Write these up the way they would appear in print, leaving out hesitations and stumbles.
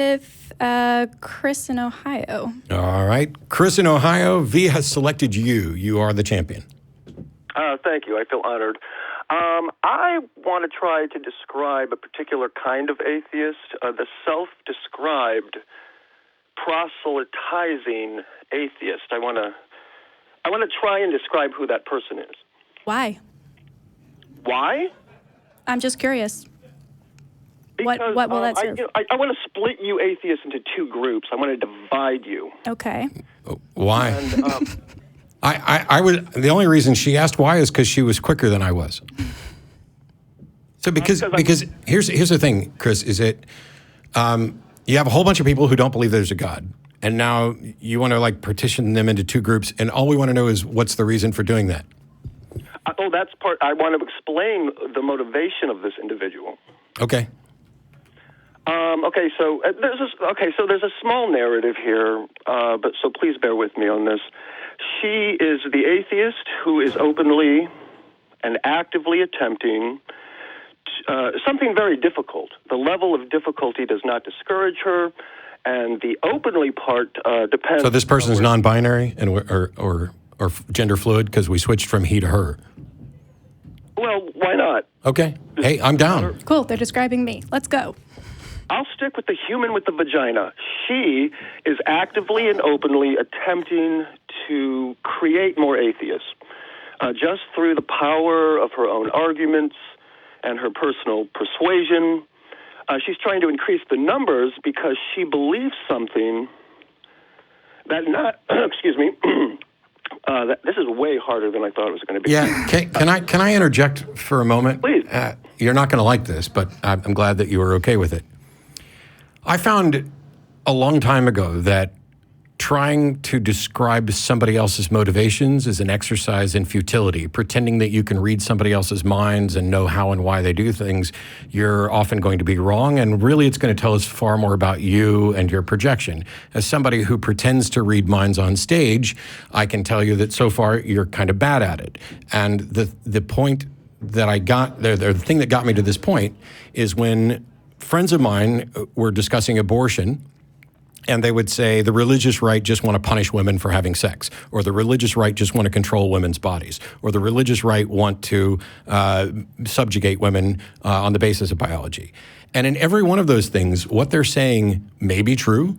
With Chris in Ohio. All right. Chris in Ohio, V has selected you. You are the champion. Thank you. I feel honored. I want to try to describe a particular kind of atheist, the self-described proselytizing atheist. I want to try and describe who that person is. Why? Why? I'm just curious. Because, what will that serve? I want to split you atheists into two groups. I want to divide you. Okay. Why? And, I would. The only reason she asked why is because she was quicker than I was. So because here's the thing, Chris, is that you have a whole bunch of people who don't believe there's a God, and now you want to partition them into two groups, and all we want to know is what's the reason for doing that. That's part. I want to explain the motivation of this individual. Okay. There's a small narrative here, but so please bear with me on this. She is the atheist who is openly and actively attempting something very difficult. The level of difficulty does not discourage her, and the openly part depends. So this person's non-binary or gender fluid because we switched from he to her. Well, why not? Okay. Hey, I'm down. Cool. They're describing me. Let's go. I'll stick with the human with the vagina. She is actively and openly attempting to create more atheists, just through the power of her own arguments and her personal persuasion. She's trying to increase the numbers because she believes something that excuse me, this is way harder than I thought it was going to be. Yeah, can I interject for a moment? Please. You're not going to like this, but I'm glad that you were okay with it. I found a long time ago that trying to describe somebody else's motivations is an exercise in futility. Pretending that you can read somebody else's minds and know how and why they do things, you're often going to be wrong, and really it's going to tell us far more about you and your projection. As somebody who pretends to read minds on stage, I can tell you that so far you're kind of bad at it. And the point that I got, the thing that got me to this point is when friends of mine were discussing abortion, and they would say the religious right just want to punish women for having sex, or the religious right just want to control women's bodies, or the religious right want to subjugate women on the basis of biology. And in every one of those things, what they're saying may be true,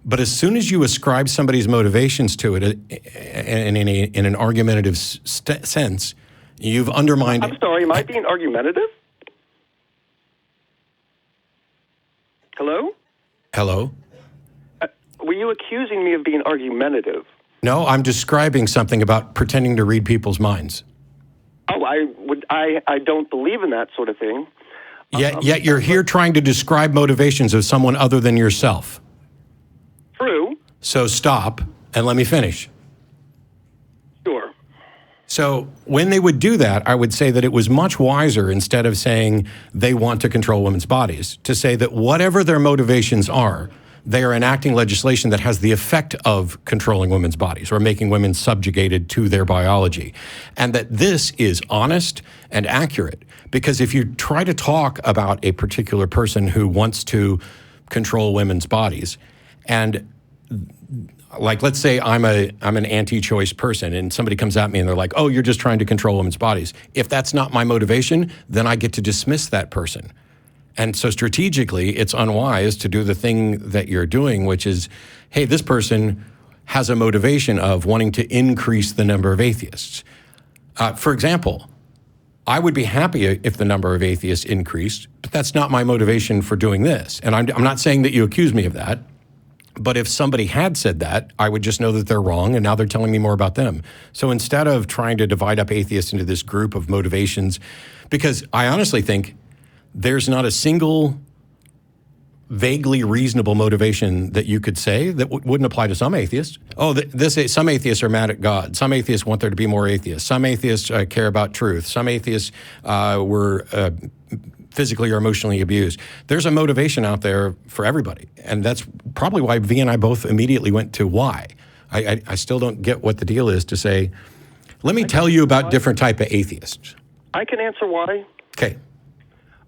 but as soon as you ascribe somebody's motivations to it in an argumentative sense, you've undermined... I'm sorry, am I being argumentative? Hello? Hello? Were you accusing me of being argumentative? No, I'm describing something about pretending to read people's minds. Oh, I don't believe in that sort of thing. Yet you're here trying to describe motivations of someone other than yourself. True. So stop and let me finish. Sure. So when they would do that, I would say that it was much wiser, instead of saying they want to control women's bodies, to say that whatever their motivations are, they are enacting legislation that has the effect of controlling women's bodies or making women subjugated to their biology. And that this is honest and accurate. Because if you try to talk about a particular person who wants to control women's bodies, and let's say I'm an anti-choice person and somebody comes at me and they're like, oh, you're just trying to control women's bodies. If that's not my motivation, then I get to dismiss that person. And so strategically, it's unwise to do the thing that you're doing, which is, hey, this person has a motivation of wanting to increase the number of atheists. For example, I would be happy if the number of atheists increased, but that's not my motivation for doing this. And I'm not saying that you accuse me of that, but if somebody had said that, I would just know that they're wrong, and now they're telling me more about them. So instead of trying to divide up atheists into this group of motivations, because I honestly think there's not a single vaguely reasonable motivation that you could say that wouldn't apply to some atheists. Oh, some atheists are mad at God. Some atheists want there to be more atheists. Some atheists care about truth. Some atheists were physically or emotionally abused. There's a motivation out there for everybody. And that's probably why V and I both immediately went to why. I still don't get what the deal is to say, let me tell you about different type of atheists. I can answer why. Okay.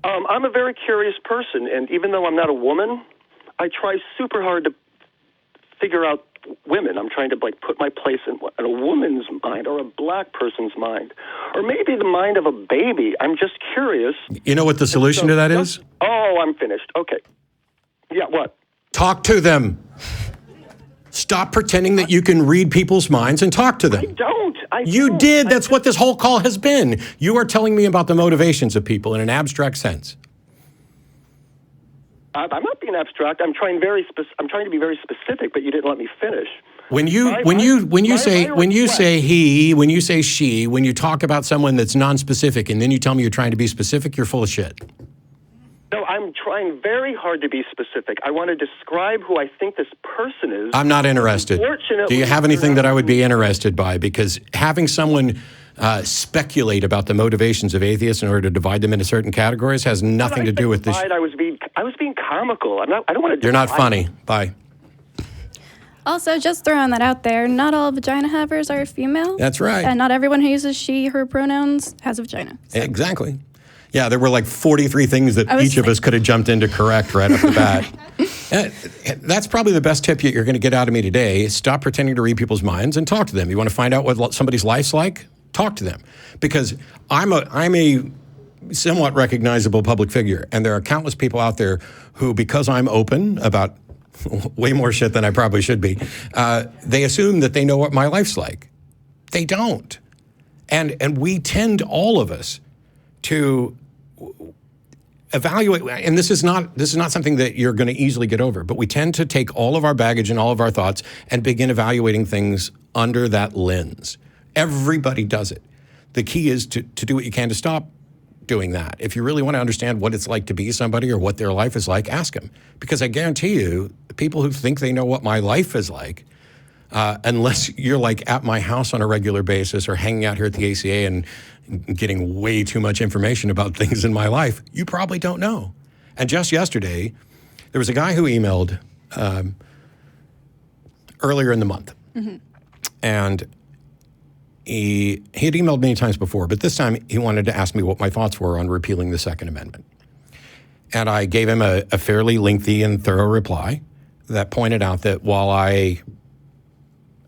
I'm a very curious person, and even though I'm not a woman, I try super hard to figure out women. I'm trying to put my place in a woman's mind or a black person's mind, or maybe the mind of a baby. I'm just curious. You know what the solution to that is? Oh, I'm finished. Okay. Yeah, what? Talk to them. Stop pretending that you can read people's minds and talk to them. You did. That's what this whole call has been. You are telling me about the motivations of people in an abstract sense. I'm not being abstract. I'm trying to be very specific, but you didn't let me finish. When you say he, when you say she, when you talk about someone that's non-specific, and then you tell me you're trying to be specific, you're full of shit. No, I'm trying very hard to be specific. I want to describe who I think this person is. I'm not interested. Do you have anything that I would be interested by? Because having someone speculate about the motivations of atheists in order to divide them into certain categories has nothing to do with this. I was being comical. I don't want to. You're not funny. Bye. Also, just throwing that out there, not all vagina havers are female. That's right. And not everyone who uses she, her pronouns has a vagina. So. Exactly. Yeah, there were like 43 things that each of us could have jumped in to correct right off the bat. That's probably the best tip you're going to get out of me today. Stop pretending to read people's minds and talk to them. You want to find out what somebody's life's like? Talk to them. Because I'm a somewhat recognizable public figure, and there are countless people out there who, because I'm open about way more shit than I probably should be, they assume that they know what my life's like. They don't. And we tend, all of us, to evaluate, and this is not something that you're going to easily get over, but we tend to take all of our baggage and all of our thoughts and begin evaluating things under that lens. Everybody does it. The key is to do what you can to stop doing that. If you really want to understand what it's like to be somebody or what their life is like, ask them. Because I guarantee you, people who think they know what my life is like, unless you're like at my house on a regular basis or hanging out here at the ACA and getting way too much information about things in my life, you probably don't know. And just yesterday, there was a guy who emailed earlier in the month. Mm-hmm. And he had emailed many times before, but this time he wanted to ask me what my thoughts were on repealing the Second Amendment. And I gave him a fairly lengthy and thorough reply that pointed out that while I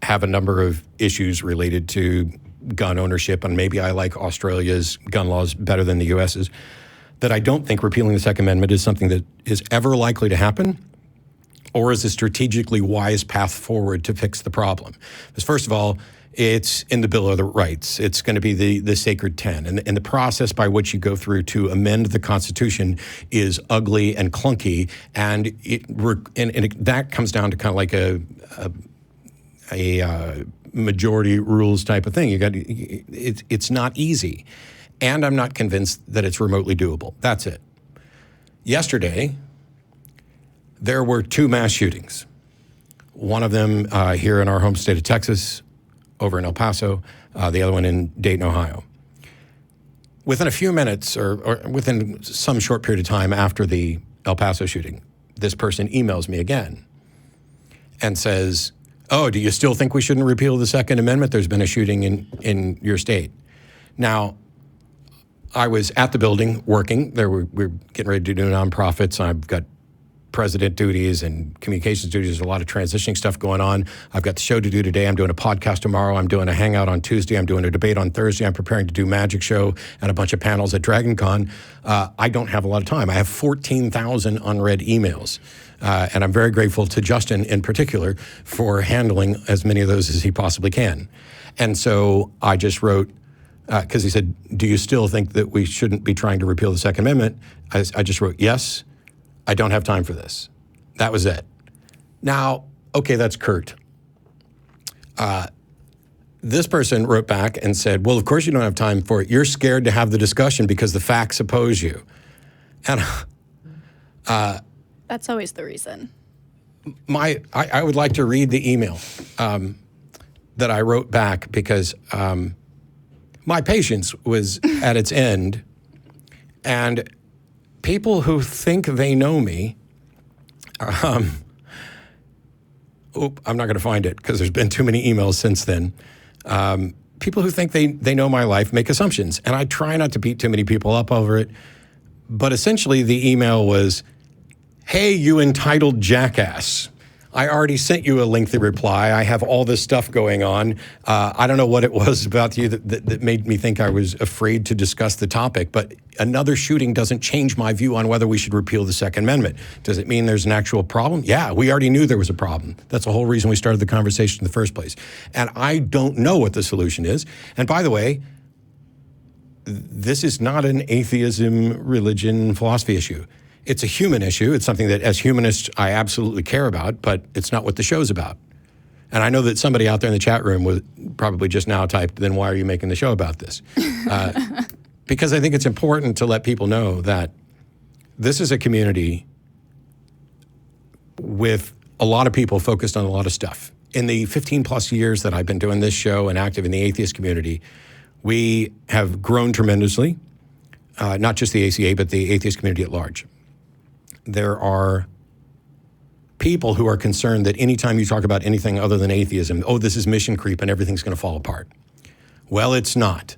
have a number of issues related to gun ownership, and maybe I like Australia's gun laws better than the U.S.'s, that I don't think repealing the Second Amendment is something that is ever likely to happen or is a strategically wise path forward to fix the problem. Because first of all, it's in the Bill of Rights. It's going to be the Sacred 10. And the process by which you go through to amend the Constitution is ugly and clunky. And that comes down to kind of like a majority rules type of thing. It's not easy. And I'm not convinced that it's remotely doable. That's it. Yesterday, there were 2 mass shootings. One of them here in our home state of Texas, over in El Paso, the other one in Dayton, Ohio. Within a few minutes or within some short period of time after the El Paso shooting, this person emails me again and says, "Oh, do you still think we shouldn't repeal the Second Amendment? There's been a shooting in your state." Now, I was at the building working. We're getting ready to do nonprofits. I've got president duties and communications duties. There's a lot of transitioning stuff going on. I've got the show to do today. I'm doing a podcast tomorrow. I'm doing a hangout on Tuesday. I'm doing a debate on Thursday. I'm preparing to do magic show and a bunch of panels at DragonCon. I don't have a lot of time. I have 14,000 unread emails. And I'm very grateful to Justin in particular for handling as many of those as he possibly can. And so I just wrote, because he said, "Do you still think that we shouldn't be trying to repeal the Second Amendment?" I just wrote, "Yes, I don't have time for this." That was it. Now, okay, that's curt. This person wrote back and said, "Well, of course you don't have time for it. You're scared to have the discussion because the facts oppose you." And that's always the reason. I would like to read the email that I wrote back because my patience was at its end, and people who think they know me, I'm not going to find it because there's been too many emails since then. People who think they know my life make assumptions, and I try not to beat too many people up over it. But essentially, the email was, Hey, you entitled jackass. I already sent you a lengthy reply. I have all this stuff going on. I don't know what it was about you that made me think I was afraid to discuss the topic, but another shooting doesn't change my view on whether we should repeal the Second Amendment. Does it mean there's an actual problem? Yeah, we already knew there was a problem. That's the whole reason we started the conversation in the first place. And I don't know what the solution is. And by the way, this is not an atheism, religion, philosophy issue. It's a human issue. It's something that, as humanists, I absolutely care about, but it's not what the show's about. And I know that somebody out there in the chat room was probably just now typed, then why are you making the show about this? Because I think it's important to let people know that this is a community with a lot of people focused on a lot of stuff. In the 15 plus years that I've been doing this show and active in the atheist community, we have grown tremendously, not just the ACA, but the atheist community at large. There are people who are concerned that anytime you talk about anything other than atheism, oh, this is mission creep and everything's going to fall apart. Well, it's not.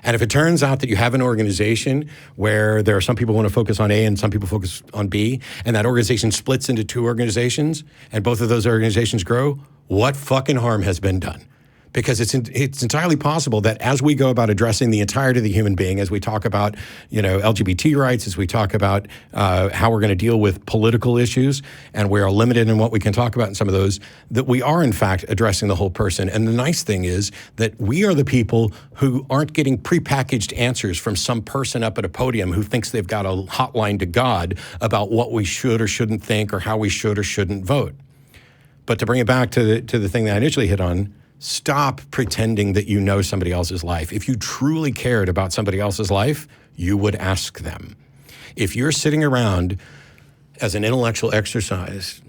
And if it turns out that you have an organization where there are some people who want to focus on A and some people focus on B, and that organization splits into two organizations, and both of those organizations grow, what fucking harm has been done? Because it's entirely possible that as we go about addressing the entirety of the human being, as we talk about, LGBT rights, as we talk about how we're going to deal with political issues, and we are limited in what we can talk about in some of those, that we are in fact addressing the whole person. And the nice thing is that we are the people who aren't getting prepackaged answers from some person up at a podium who thinks they've got a hotline to God about what we should or shouldn't think or how we should or shouldn't vote. But to bring it back to the thing that I initially hit on, stop pretending that you know somebody else's life. If you truly cared about somebody else's life, you would ask them. If you're sitting around as an intellectual exercise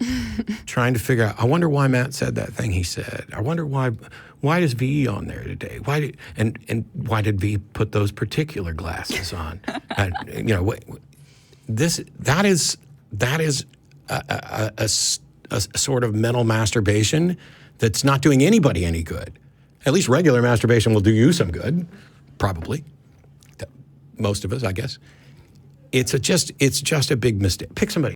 trying to figure out, I wonder why Matt said that thing he said. I wonder why is V on there today? And why did V put those particular glasses on? That is a sort of mental masturbation that's not doing anybody any good. At least regular masturbation will do you some good, probably. Most of us, I guess. It's just a big mistake. Pick somebody.